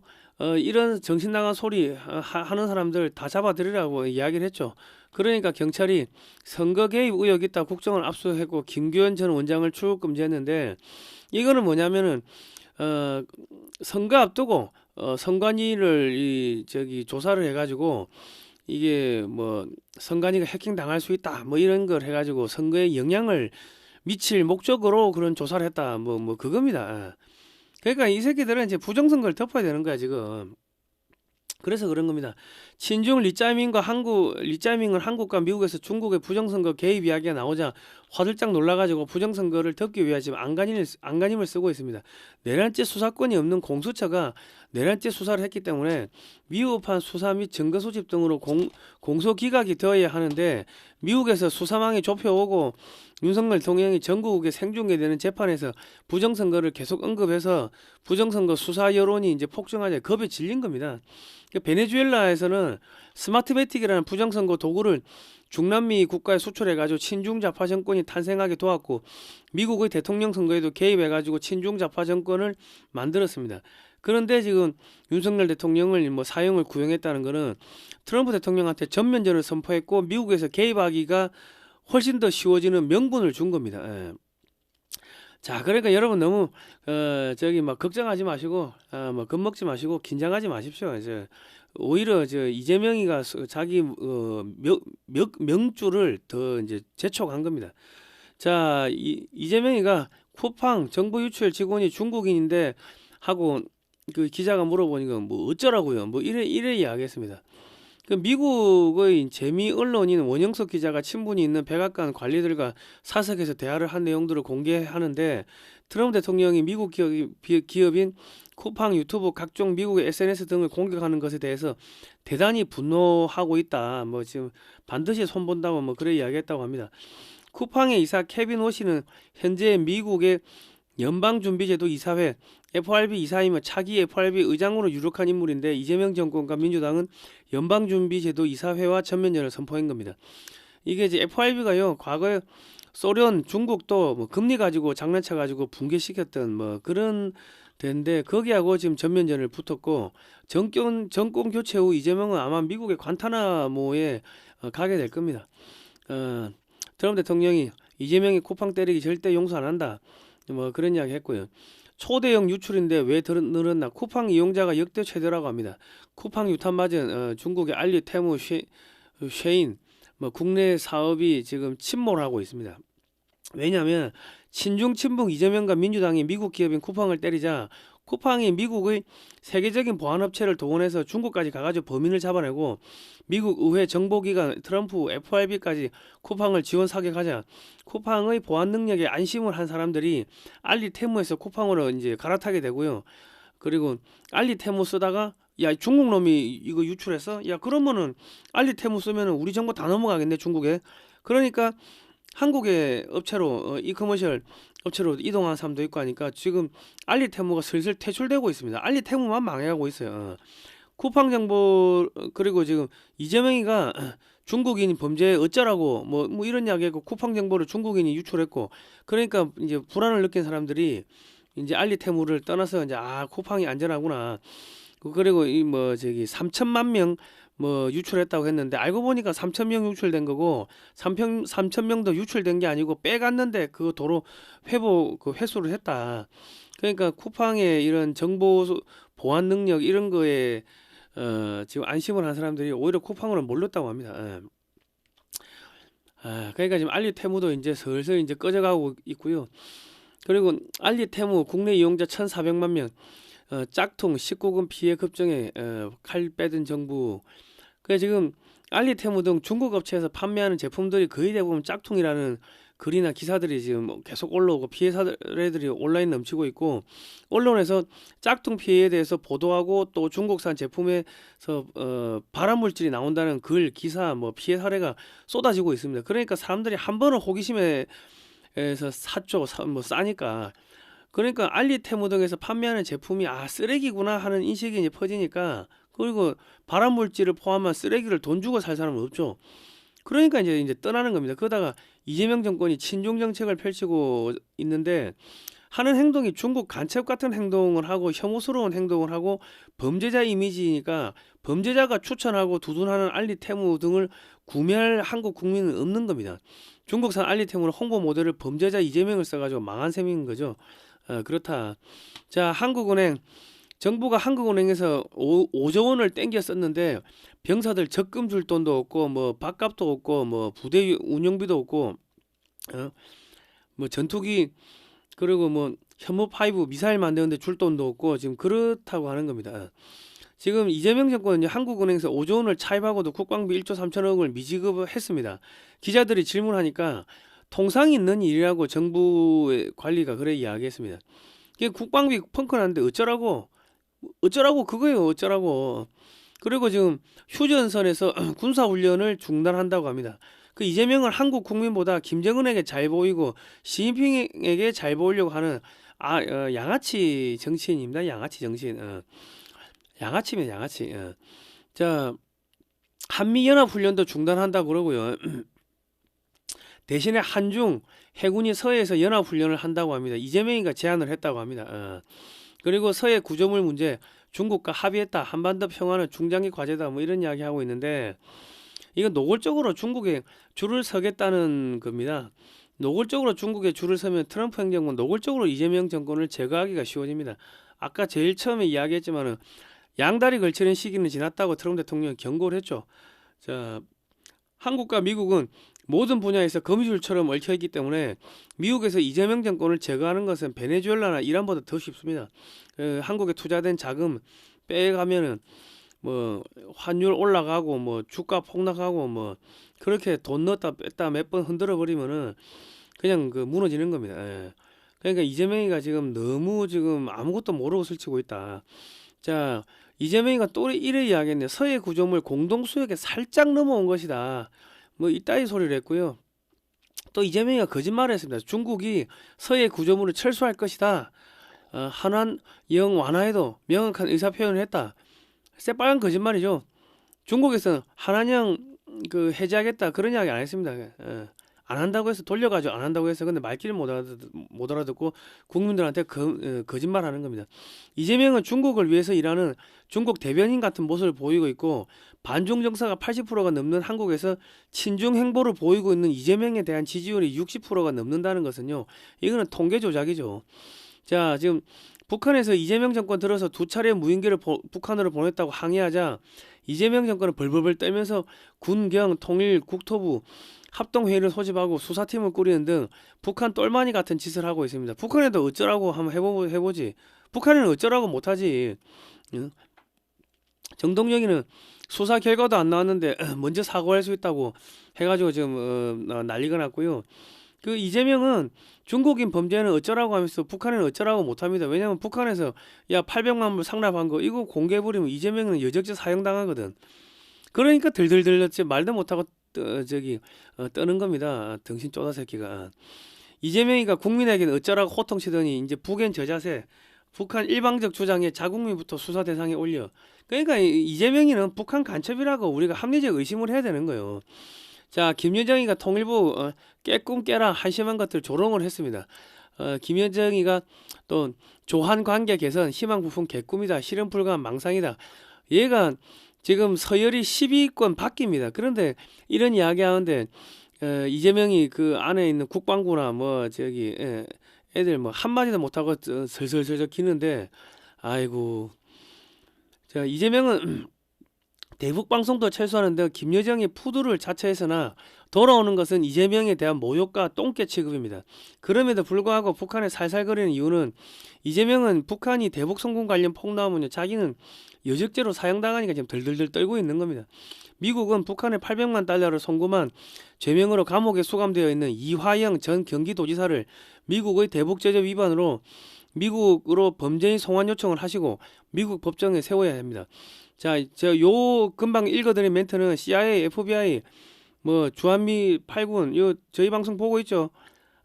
이런 정신 나간 소리 하는 사람들 다 잡아들이라고 이야기를 했죠. 그러니까 경찰이 선거 개입 의혹 있다 국정을 압수했고 김규현 전 원장을 출국 금지했는데 이거는 뭐냐면은 선거 앞두고 선관위를 조사를 해가지고 이게 뭐 선관위가 해킹 당할 수 있다 뭐 이런 걸 해가지고 선거에 영향을 미칠 목적으로 그런 조사를 했다 뭐 그겁니다. 그러니까 이 새끼들은 이제 부정선거를 덮어야 되는 거야 지금. 그래서 그런 겁니다. 친중 리짜밍은 한국과 미국에서 중국의 부정선거 개입 이야기가 나오자 화들짝 놀라가지고 부정선거를 덮기 위해 지금 안간힘을 쓰고 있습니다. 내란죄 수사권이 없는 공수처가 내란죄 수사를 했기 때문에 미흡한 수사 및 증거 수집 등으로 공소 기각이 되어야 하는데 미국에서 수사망이 좁혀오고 윤석열 대통령이 전국에 생중계되는 재판에서 부정선거를 계속 언급해서 부정선거 수사 여론이 이제 폭증하자 겁에 질린 겁니다. 베네수엘라에서는 스마트매틱이라는 부정선거 도구를 중남미 국가에 수출해가지고 친중좌파 정권이 탄생하게 도왔고 미국의 대통령 선거에도 개입해가지고 친중좌파 정권을 만들었습니다. 그런데 지금 윤석열 대통령을 뭐 사형을 구형했다는 것은 트럼프 대통령한테 전면전을 선포했고 미국에서 개입하기가 훨씬 더 쉬워지는 명분을 준 겁니다. 자, 그러니까 여러분 너무 막 걱정하지 마시고 뭐 겁먹지 마시고 긴장하지 마십시오. 오히려 이재명이가 자기 명주를 더 이제 재촉한 겁니다. 자, 이재명이가 쿠팡 정보 유출 직원이 중국인인데 하고 그 기자가 물어보니까 뭐 어쩌라고요? 뭐 이래 이야기했습니다. 그 미국의 재미 언론인 원영석 기자가 친분이 있는 백악관 관리들과 사석에서 대화를 한 내용들을 공개하는데, 트럼프 대통령이 미국 기업인 쿠팡, 유튜브, 각종 미국의 SNS 등을 공격하는 것에 대해서 대단히 분노하고 있다. 뭐 지금 반드시 손본다고 뭐 그래 이야기했다고 합니다. 쿠팡의 이사 케빈 워시는 현재 미국의 연방준비제도 이사회 FRB 이사이며 차기 FRB 의장으로 유력한 인물인데, 이재명 정권과 민주당은 연방준비제도 이사회와 전면전을 선포한 겁니다. 이게 이제 FRB가요, 과거에 소련, 중국도 뭐 금리 가지고 장난쳐 가지고 붕괴시켰던 뭐 그런 데인데, 거기하고 지금 전면전을 붙었고, 정권 교체 후 이재명은 아마 미국의 관타나모에 가게 될 겁니다. 트럼프 대통령이 이재명이 쿠팡 때리기 절대 용서 안 한다, 뭐 그런 이야기 했고요. 초대형 유출인데 왜 늘었나? 쿠팡 이용자가 역대 최대라고 합니다. 쿠팡 유탄 맞은 중국의 알리, 테무, 쉐인, 뭐 국내 사업이 지금 침몰하고 있습니다. 왜냐하면 친중 친북 이재명과 민주당이 미국 기업인 쿠팡을 때리자, 쿠팡이 미국의 세계적인 보안업체를 동원해서 중국까지 가가지고 범인을 잡아내고, 미국 의회 정보기관 트럼프 FRB까지 쿠팡을 지원 사격하자, 쿠팡의 보안 능력에 안심을 한 사람들이 알리, 테무에서 쿠팡으로 이제 갈아타게 되고요. 그리고 알리, 테무 쓰다가 야, 중국 놈이 이거 유출했어? 야, 그러면은 알리, 테무 쓰면은 우리 정보 다 넘어가겠네, 중국에. 그러니까 한국의 업체로 이커머셜 업체로 이동한 사람도 있고 하니까 지금 알리, 테무가 슬슬 퇴출되고 있습니다. 알리, 테무만 망해가고 있어요. 쿠팡 정보, 그리고 지금 이재명이가 중국인 범죄 어쩌라고 뭐 이런 이야기했고, 쿠팡 정보를 중국인이 유출했고, 그러니까 이제 불안을 느낀 사람들이 이제 알리, 테무를 떠나서 이제 쿠팡이 안전하구나. 그리고 이 뭐 저기 3천만 명 뭐 유출했다고 했는데, 알고 보니까 3천 명 유출된 거고, 3천 명도 유출된 게 아니고 빼갔는데 그 도로 회수를 했다. 그러니까 쿠팡의 이런 정보 보안 능력 이런 거에 지금 안심을 한 사람들이 오히려 쿠팡으로 몰렸다고 합니다. 그러니까 지금 알리, 테무도 이제 슬슬 이제 꺼져가고 있고요. 그리고 알리, 테무 국내 이용자 1,400만 명, 짝퉁 19금 피해 급증에 칼 빼든 정부. 그 지금 알리, 테무 등 중국 업체에서 판매하는 제품들이 거의 대부분 짝퉁이라는 글이나 기사들이 지금 계속 올라오고, 피해 사례들이 온라인 넘치고 있고, 언론에서 짝퉁 피해에 대해서 보도하고, 또 중국산 제품에서 발암물질이 나온다는 글, 기사, 뭐 피해 사례가 쏟아지고 있습니다. 그러니까 사람들이 한 번은 호기심에서 샀죠. 뭐 싸니까. 그러니까 알리, 테무 등에서 판매하는 제품이 쓰레기구나 하는 인식이 이제 퍼지니까, 그리고 발암물질을 포함한 쓰레기를 돈 주고 살 사람은 없죠. 그러니까 이제 떠나는 겁니다. 그러다가 이재명 정권이 친중 정책을 펼치고 있는데, 하는 행동이 중국 간첩 같은 행동을 하고 혐오스러운 행동을 하고 범죄자 이미지니까, 범죄자가 추천하고 두둔하는 알리, 테무 등을 구매할 한국 국민은 없는 겁니다. 중국산 알리, 테무는 홍보 모델을 범죄자 이재명을 써가지고 망한 셈인 거죠. 그렇다. 자, 한국은행, 정부가 한국은행에서 5조 원을 땡겨 썼는데, 병사들 적금 줄 돈도 없고, 뭐 밥값도 없고, 뭐 부대 운영비도 없고, 뭐 전투기, 그리고 뭐 현무5 미사일 만드는데 줄 돈도 없고, 지금 그렇다고 하는 겁니다. 지금 이재명 정권은 한국은행에서 5조 원을 차입하고도 국방비 1조 3천억을 미지급했습니다. 기자들이 질문하니까 통상 있는 일이라고 정부의 관리가 그래 이야기했습니다. 이게 국방비 펑크났는데 어쩌라고 그거예요. 어쩌라고. 그리고 지금 휴전선에서 군사훈련을 중단한다고 합니다. 그 이재명은 한국 국민보다 김정은에게 잘 보이고 시진핑에게 잘 보이려고 하는 양아치 정치인입니다. 양아치 정치인. 양아치입니다. 양아치. 자, 한미연합훈련도 중단한다고 그러고요. 대신에 한중 해군이 서해에서 연합훈련을 한다고 합니다. 이재명이가 제안을 했다고 합니다. 그리고 서해 구조물 문제 중국과 합의했다. 한반도 평화는 중장기 과제다. 뭐 이런 이야기 하고 있는데, 이건 노골적으로 중국에 줄을 서겠다는 겁니다. 노골적으로 중국에 줄을 서면 트럼프 행정부는 노골적으로 이재명 정권을 제거하기가 쉬워집니다. 아까 제일 처음에 이야기했지만은 양다리 걸치는 시기는 지났다고 트럼프 대통령이 경고를 했죠. 자, 한국과 미국은 모든 분야에서 거미줄처럼 얽혀있기 때문에 미국에서 이재명 정권을 제거하는 것은 베네수엘라나 이란보다 더 쉽습니다. 한국에 투자된 자금 빼가면은 뭐 환율 올라가고 뭐 주가 폭락하고 뭐 그렇게 돈 넣었다 뺐다 몇 번 흔들어 버리면은 그냥 그 무너지는 겁니다. 예. 그러니까 이재명이가 지금 너무 지금 아무것도 모르고 설치고 있다. 자, 이재명이가 또 이래 이야기했네. 서해 구조물 공동수역에 살짝 넘어온 것이다. 뭐 이따위 소리를 했고요. 또 이재명이가 거짓말을 했습니다. 중국이 서해 구조물을 철수할 것이다. 한한 영 완화에도 명확한 의사표현을 했다. 새빨간 거짓말이죠. 중국에서는 한한령 그 해제하겠다 그런 이야기 안 했습니다. 안 한다고 해서 돌려가지고 안 한다고 해서 근데 말귀를 못 알아듣고 국민들한테 거짓말하는 겁니다. 이재명은 중국을 위해서 일하는 중국 대변인 같은 모습을 보이고 있고 반중 정서가 80%가 넘는 한국에서 친중 행보를 보이고 있는 이재명에 대한 지지율이 60%가 넘는다는 것은요. 이거는 통계 조작이죠. 자, 지금 북한에서 이재명 정권 들어서 두 차례 무인기를 북한으로 보냈다고 항의하자 이재명 정권은 벌벌벌 떨면서 군경 통일 국토부 합동회의를 소집하고 수사팀을 꾸리는 등 북한 똘마니 같은 짓을 하고 있습니다. 북한에도 어쩌라고 한번 해보지. 북한에는 어쩌라고 못하지. 정동영이는 수사 결과도 안 나왔는데 먼저 사과할 수 있다고 해가지고 지금 난리가 났고요. 그 이재명은 중국인 범죄는 어쩌라고 하면서 북한에는 어쩌라고 못합니다. 왜냐면 북한에서 야 800만 불 상납한 거 이거 공개해버리면 이재명은 여적죄 사형당하거든. 그러니까 들들들 말도 못하고 떠는 겁니다. 등신 쪼다 새끼가. 이재명이가 국민에게는 어쩌라고 호통치더니 이제 북엔 저자세 북한 일방적 주장에 자국민부터 수사 대상에 올려. 그러니까 이재명이는 북한 간첩이라고 우리가 합리적 의심을 해야 되는 거예요. 자, 김여정이가 통일부 깨꿈 깨라 한심한 것들 조롱을 했습니다. 김여정이가 또 조한 관계 개선 희망 부푼 개꿈이다. 실현 불가한 망상이다. 얘가 지금 서열이 10위권 바뀝니다. 그런데 이런 이야기 하는데 이재명이 그 안에 있는 국방부나 뭐 애들 뭐 한마디도 못하고 설설설설 기는데 아이고. 자, 이재명은 대북 방송도 철수하는데 김여정이 푸드를 자처해서나 돌아오는 것은 이재명에 대한 모욕과 똥개 취급입니다. 그럼에도 불구하고 북한에 살살거리는 이유는 이재명은 북한이 대북 성공 관련 폭로하면요 자기는 여적죄로 사형당하니까 지금 덜덜덜 떨고 있는 겁니다. 미국은 북한에 800만 달러를 송금한 죄명으로 감옥에 수감되어 있는 이화영 전 경기도지사를 미국의 대북제재 위반으로 미국으로 범죄인 송환 요청을 하시고 미국 법정에 세워야 합니다. 자, 요 금방 읽어드린 멘트는 CIA, FBI, 뭐 주한미 8군 요 저희 방송 보고 있죠.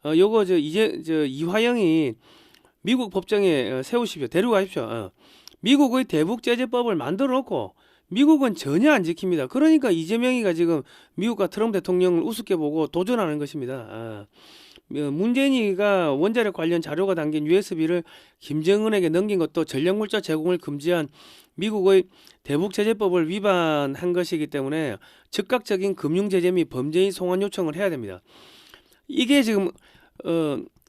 요거 이화영이 미국 법정에 세우십시오. 데려가십시오. 미국의 대북제재법을 만들어 놓고 미국은 전혀 안 지킵니다. 그러니까 이재명이가 지금 미국과 트럼프 대통령을 우습게 보고 도전하는 것입니다. 문재인이가 원자력 관련 자료가 담긴 USB를 김정은에게 넘긴 것도 전력물자 제공을 금지한 미국의 대북제재법을 위반한 것이기 때문에 즉각적인 금융제재 및 범죄인 송환 요청을 해야 됩니다. 이게 지금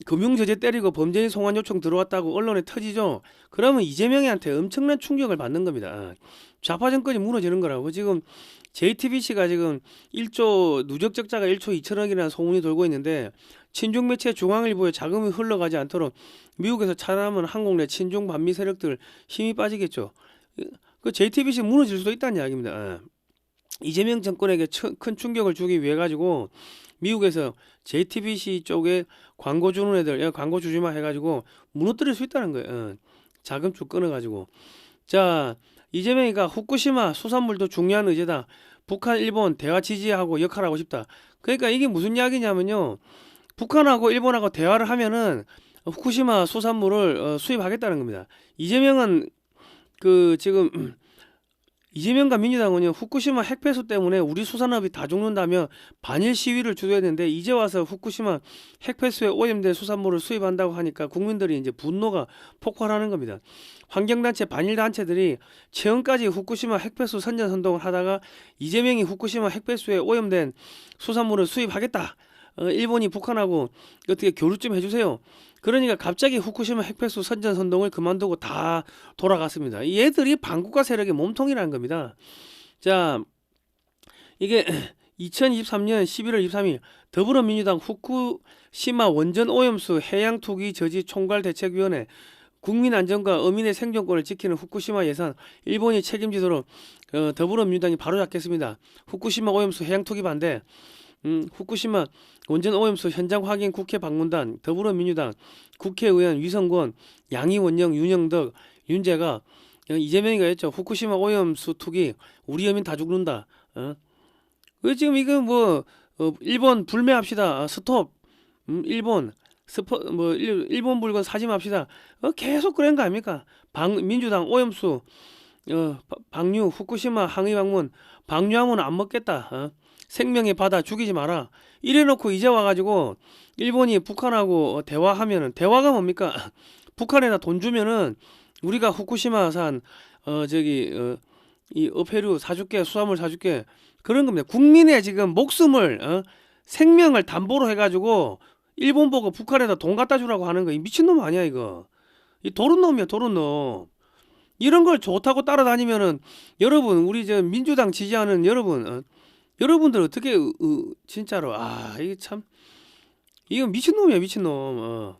금융제재 때리고 범죄인 송환 요청 들어왔다고 언론에 터지죠. 그러면 이재명이한테 엄청난 충격을 받는 겁니다. 좌파 정권이 무너지는 거라고. 지금 JTBC가 지금 1조 누적 적자가 1조 2천억이라는 소문이 돌고 있는데 친중 매체 중앙일보에 자금이 흘러가지 않도록 미국에서 차단하면 한국 내 친중 반미 세력들 힘이 빠지겠죠. 그 JTBC 무너질 수도 있다는 이야기입니다. 이재명 정권에게 큰 충격을 주기 위해 가지고 미국에서 JTBC 쪽에 광고 주는 애들 야 광고 주지 마 해가지고 무너뜨릴 수 있다는 거예요. 자금줄 끊어가지고. 자, 이재명이가 후쿠시마 수산물도 중요한 의제다. 북한 일본 대화 지지하고 역할하고 싶다. 그러니까 이게 무슨 이야기냐면요. 북한하고 일본하고 대화를 하면은 후쿠시마 수산물을 수입하겠다는 겁니다. 이재명은 지금 이재명과 민주당은요 후쿠시마 핵폐수 때문에 우리 수산업이 다 죽는다며 반일 시위를 주도했는데 이제 와서 후쿠시마 핵폐수에 오염된 수산물을 수입한다고 하니까 국민들이 이제 분노가 폭발하는 겁니다. 환경단체 반일 단체들이 최근까지 후쿠시마 핵폐수 선전선동을 하다가 이재명이 후쿠시마 핵폐수에 오염된 수산물을 수입하겠다. 일본이 북한하고 어떻게 교류 좀 해주세요. 그러니까 갑자기 후쿠시마 핵폐수 선전선동을 그만두고 다 돌아갔습니다. 얘들이 반국가 세력의 몸통이라는 겁니다. 자, 이게 2023년 11월 23일 더불어민주당 후쿠시마 원전 오염수 해양투기 저지 총괄대책위원회 국민 안전과 어민의 생존권을 지키는 후쿠시마 예산 일본이 책임지도록 더불어민주당이 바로잡겠습니다. 후쿠시마 오염수 해양 투기 반대. 후쿠시마 원전 오염수 현장 확인 국회 방문단 더불어민주당 국회의원 위성권 양이원영 윤영덕 윤재가 이재명이가 했죠. 후쿠시마 오염수 투기 우리 어민 다 죽는다. 왜 지금 이거 뭐 일본 불매합시다. 스톱. 일본 일본 물건 사지 맙시다. 계속 그런 거 아닙니까? 민주당 오염수 방류 후쿠시마 항의 방문 방류하면 안 먹겠다. 생명의 바다 죽이지 마라. 이래놓고 이제 와가지고 일본이 북한하고 대화하면은 대화가 뭡니까? 북한에다 돈 주면은 우리가 후쿠시마산 이 어패류 사줄게 수산물 사줄게 그런 겁니다. 국민의 지금 목숨을 생명을 담보로 해가지고 일본 보고 북한에다 돈 갖다 주라고 하는 거 이 미친놈 아니야 이거. 이 도른놈이야 도른놈. 이런 걸 좋다고 따라다니면은 여러분 우리 저 민주당 지지하는 여러분 여러분들 어떻게 진짜로 이게 참 이거 미친놈이야 미친놈.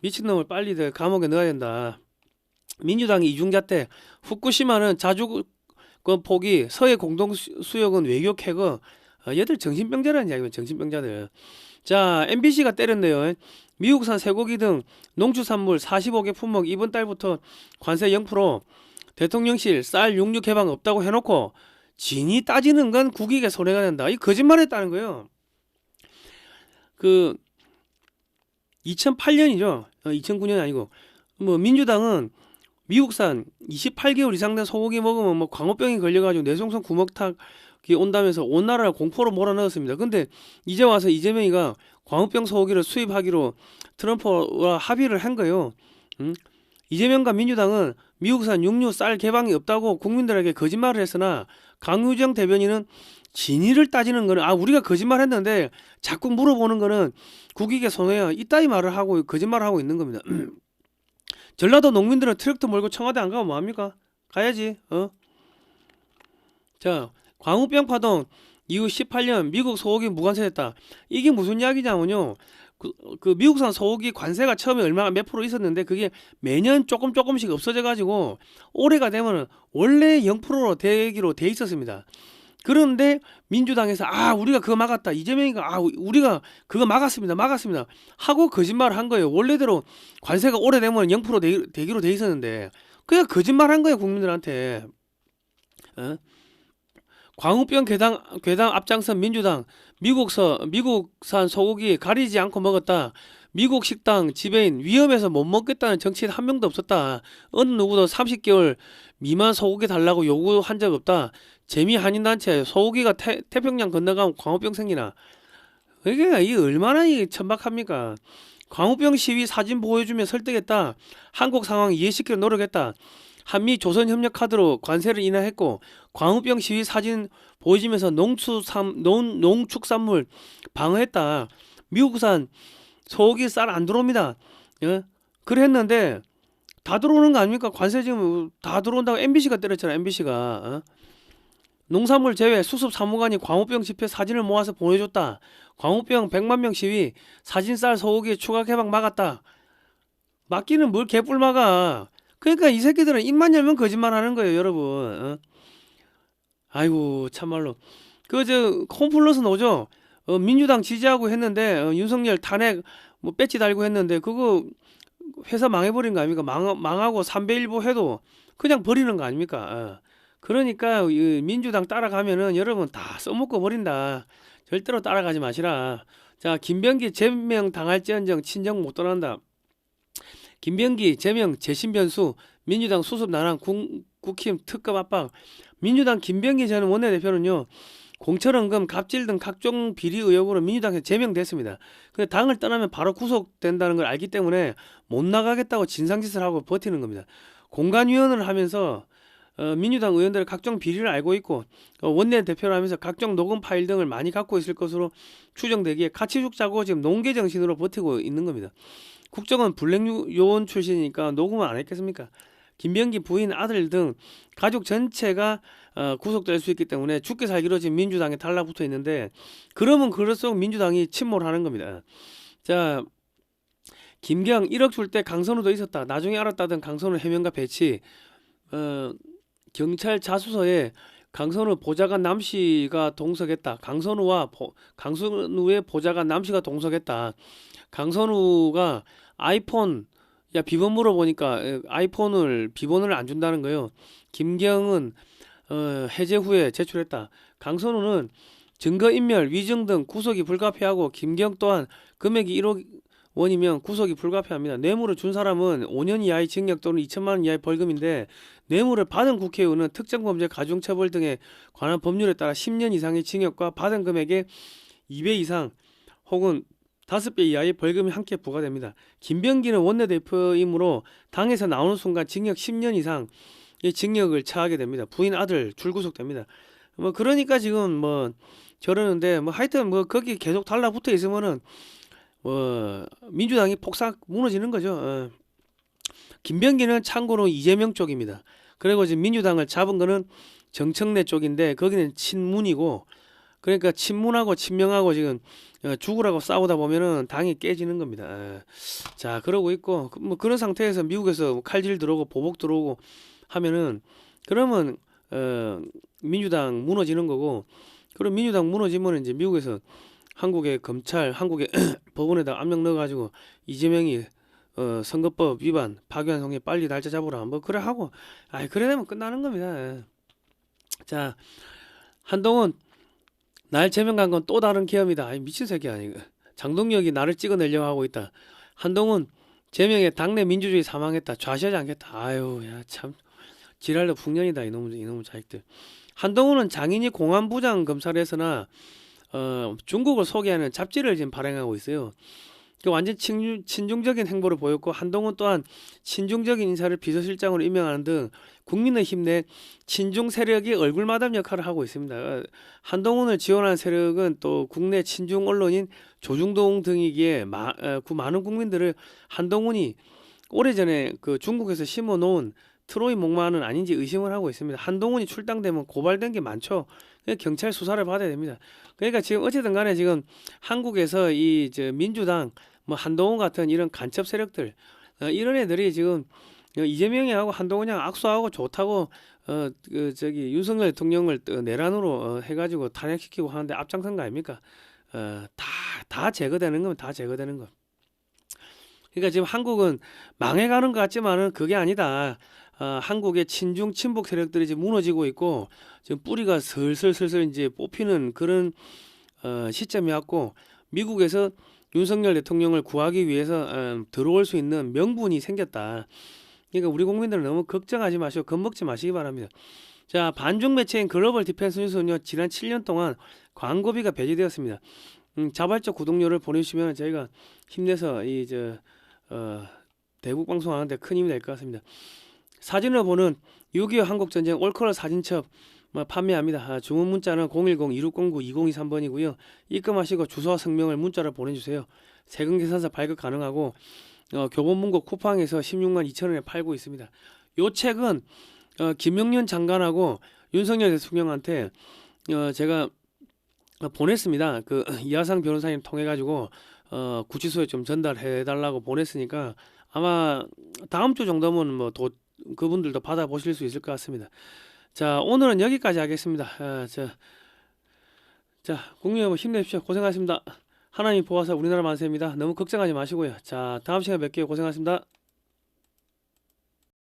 미친놈을 빨리 감옥에 넣어야 된다. 민주당이 이중자 때 후쿠시마는 자주권 포기 서해 공동 수역은 외교 캐거 얘들 정신병자라는 이야기면 정신병자들. 자 MBC가 때렸네요. 미국산 쇠고기 등 농축산물 45개 품목 이번 달부터 관세 0% 대통령실 쌀 육류 개방 없다고 해놓고 진이 따지는 건 국익에 손해가 된다. 이 거짓말했다는 거예요. 2008년이죠. 2009년이 아니고 뭐 민주당은 미국산 28개월 이상 된 소고기 먹으면 뭐 광우병이 걸려가지고 뇌송성 구멍탁이 온다면서 온 나라를 공포로 몰아넣었습니다. 근데 이제 와서 이재명이가 광우병 소고기를 수입하기로 트럼프와 합의를 한 거예요. 이재명과 민주당은 미국산 육류 쌀 개방이 없다고 국민들에게 거짓말을 했으나 강유정 대변인은 진위를 따지는 거는 우리가 거짓말했는데 자꾸 물어보는 거는 국익에 손해야 이따위 말을 하고 거짓말을 하고 있는 겁니다. 전라도 농민들은 트랙터 몰고 청와대 안 가면 뭐합니까? 가야지. 자 광우병 파동 이후 18년 미국 소고기 무관세됐다. 이게 무슨 이야기냐면요. 그 미국산 소고기 관세가 처음에 얼마 몇 프로 있었는데 그게 매년 조금씩 없어져 가지고 올해가 되면 원래 0%로 되기로 돼 있었습니다. 그런데 민주당에서 우리가 그거 막았다. 이재명이가 우리가 그거 막았습니다 하고 거짓말을 한 거예요. 원래대로 관세가 올해 되면 0% 되기로 돼 있었는데 그냥 거짓말한 거예요 국민들한테. 광우병 괴담 앞장선 민주당 미국산 소고기 가리지 않고 먹었다. 미국 식당 지배인 위험해서 못 먹겠다는 정치인 한 명도 없었다. 어느 누구도 30개월 미만 소고기 달라고 요구한 적 없다. 재미 한인단체 소고기가 태평양 건너가면 광우병 생기나. 이게 얼마나 천박합니까. 광우병 시위 사진 보여주며 설득했다. 한국 상황 이해시키려 노력했다. 한미 조선협력 카드로 관세를 인하했고 광우병 시위 사진 보여주면서 농축산물 방어했다. 미국산 소고기 쌀 안 들어옵니다. 그랬는데 다 들어오는 거 아닙니까? 관세 지금 다 들어온다고 MBC가 때렸잖아. MBC가 농산물 제외 수습 사무관이 광우병 집회 사진을 모아서 보내줬다. 광우병 100만 명 시위 사진 쌀 소고기 추가 개방 막았다. 막기는 뭘 개뿔 막아. 그러니까 이 새끼들은 입만 열면 거짓말하는 거예요, 여러분. 아이고 참말로 홈플러스 노조 민주당 지지하고 했는데 윤석열 탄핵 뭐 배지 달고 했는데 그거 회사 망해버린 거 아닙니까? 망하고 삼배일보 해도 그냥 버리는 거 아닙니까? 그러니까 민주당 따라가면은 여러분 다 써먹고 버린다. 절대로 따라가지 마시라. 자 김병기 제명 당할지언정 친정 못 떠난다. 김병기 제명 재심 변수 민주당 수습 난항 국힘 특검 압박. 민주당 김병기 전 원내대표는요 공천원금 갑질 등 각종 비리 의혹으로 민주당에 제명됐습니다. 근데 당을 떠나면 바로 구속된다는 걸 알기 때문에 못 나가겠다고 진상짓을 하고 버티는 겁니다. 공관위원을 하면서 민주당 의원들의 각종 비리를 알고 있고 원내대표를 하면서 각종 녹음 파일 등을 많이 갖고 있을 것으로 추정되기에 같이 죽자고 지금 농계 정신으로 버티고 있는 겁니다. 국정원 블랙요원 출신이니까 녹음을 안 했겠습니까? 김병기 부인 아들 등 가족 전체가 구속될 수 있기 때문에 죽게 살기로 지금 민주당에 달라붙어 있는데 그러면 그럴수록 민주당이 침몰하는 겁니다. 자 김경 1억 줄 때 강선우도 있었다. 나중에 알았다던 강선우 해명과 배치. 경찰 자수서에 강선우 보좌관 남씨가 동석했다. 강선우의 보좌관 남씨가 동석했다. 강선우가 아이폰 비번 물어보니까 아이폰을 비번을 안 준다는 거예요. 김경은 해제 후에 제출했다. 강선우는 증거인멸, 위증 등 구속이 불가피하고 김경 또한 금액이 1억 원이면 구속이 불가피합니다. 뇌물을 준 사람은 5년 이하의 징역 또는 2천만 원 이하의 벌금인데 뇌물을 받은 국회의원은 특정범죄 가중처벌 등에 관한 법률에 따라 10년 이상의 징역과 받은 금액의 2배 이상 혹은 5배 이하의 벌금이 함께 부과됩니다. 김병기는 원내대표이므로 당에서 나오는 순간 징역 10년 이상의 징역을 처하게 됩니다. 부인 아들 줄구속됩니다. 뭐 그러니까 지금 뭐 저러는데 뭐 하여튼 뭐 거기 계속 달라붙어 있으면은 민주당이 폭삭 무너지는 거죠. 김병기는 참고로 이재명 쪽입니다. 그리고 지금 민주당을 잡은 거는 정청래 쪽인데 거기는 친문이고 그러니까 친문하고 친명하고 지금 죽으라고 싸우다 보면은 당이 깨지는 겁니다. 자 그러고 있고 뭐 그런 상태에서 미국에서 칼질 들어오고 보복 들어오고 하면은 그러면 민주당 무너지는 거고 그럼 민주당 무너지면 이제 미국에서 한국의 검찰, 한국의 법원에다 압력 넣어가지고 이재명이 선거법 위반, 파기환 송해 빨리 날짜 잡으라 뭐 그래 하고 그래 되면 끝나는 겁니다. 자 한동훈 날 제명한 건 또 다른 계엄이다. 미친 새끼야 이거. 장동혁이 나를 찍어내려고 하고 있다. 한동훈 제명에 당내 민주주의 사망했다. 좌시하지 않겠다. 아유 야 참 지랄도 풍년이다 이놈 자식들. 한동훈은 장인이 공안부장 검사를 해서나 중국을 소개하는 잡지를 지금 발행하고 있어요. 완전 친중적인 행보를 보였고 한동훈 또한 친중적인 인사를 비서실장으로 임명하는 등 국민의힘 내 친중 세력이 얼굴마담 역할을 하고 있습니다. 한동훈을 지원하는 세력은 또 국내 친중 언론인 조중동 등이기에 많은 국민들을 한동훈이 오래전에 그 중국에서 심어놓은 트로이 목마는 아닌지 의심을 하고 있습니다. 한동훈이 출당되면 고발된 게 많죠. 경찰 수사를 받아야 됩니다. 그러니까 지금 어쨌든 간에 지금 한국에서 민주당 뭐 한동훈 같은 이런 간첩 세력들 이런 애들이 지금 이재명이하고 한동훈이랑 악수하고 좋다고 윤석열 대통령을 내란으로 해가지고 탄핵시키고 하는데 앞장선 거 아닙니까? 다 제거되는 거면 다 제거되는 거. 그러니까 지금 한국은 망해가는 것 같지만은 그게 아니다. 한국의 친중 친북 세력들이 지금 무너지고 있고 지금 뿌리가 슬슬 이제 뽑히는 그런 시점이었고 미국에서 윤석열 대통령을 구하기 위해서 들어올 수 있는 명분이 생겼다. 그러니까 우리 국민들은 너무 걱정하지 마시고 겁먹지 마시기 바랍니다. 자 반중 매체인 글로벌 디펜스 뉴스는요 지난 7년 동안 광고비가 배제되었습니다. 자발적 구독료를 보내주시면 저희가 힘내서 대북 방송하는데 큰 힘이 될 것 같습니다. 사진을 보는 6.25 한국전쟁 올컬러 사진첩 판매합니다. 주문 문자는 010-2609-2023번이고요. 입금하시고 주소와 성명을 문자로 보내주세요. 세금 계산서 발급 가능하고 교보문고 쿠팡에서 16만 2천원에 팔고 있습니다. 요 책은 김용년 장관하고 윤석열 대통령한테 제가 보냈습니다. 그 이하상 변호사님 통해 가지고 구치소에 좀 전달해 달라고 보냈으니까 아마 다음 주 정도면 뭐 그분들도 받아보실 수 있을 것 같습니다. 자 오늘은 여기까지 하겠습니다. 자 국민 여러분 힘내십시오. 고생하셨습니다. 하나님 보호하사 우리나라 만세입니다. 너무 걱정하지 마시고요. 자 다음 시간에 뵐게요. 고생하셨습니다.